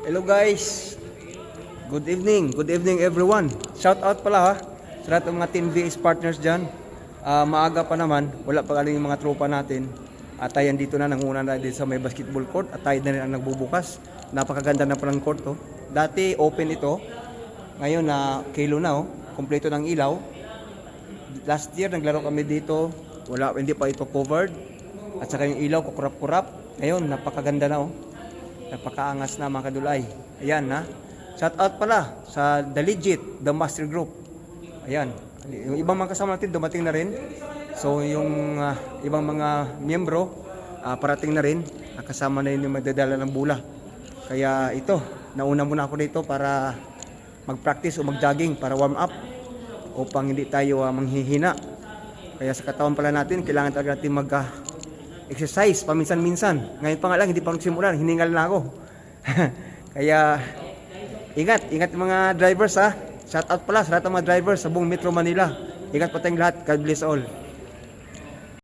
Hello guys. Good evening. Good evening everyone. Shout out pala ha sa lahat ng mga Team VS partners dyan. Maaga pa naman. Wala pa galing yung mga tropa natin. At tayo dito na. Nanguna na din sa may basketball court. At tayo na rin ang nagbubukas. Napakaganda na palang court to. Dati open ito. Ngayon na kilo na oh. Kompleto ng ilaw. Last year naglaro kami dito. Hindi pa ito covered. At saka yung ilaw kukurap-kurap. Ngayon napakaganda na oh. Napakaangas na mga kadulay. Ayan ha. Shout out pala sa The Legit, The Master Group. Ayan. Yung ibang mga kasama natin dumating na rin. So yung ibang mga miyembro parating na rin. Kasama na yun yung magdadala ng bula. Kaya ito, nauna muna ako dito para mag-practice o mag-jogging para warm up upang hindi tayo manghihina. Kaya sa katawan pala natin, kailangan talaga natin exercise paminsan-minsan. Ngayon pa nga lang, hindi pa nagsimulan, hiningal na ako. Kaya, ingat mga drivers ha. Shout out pala sa lahat ng mga drivers sa buong Metro Manila. Ingat pa tayong lahat. God bless all.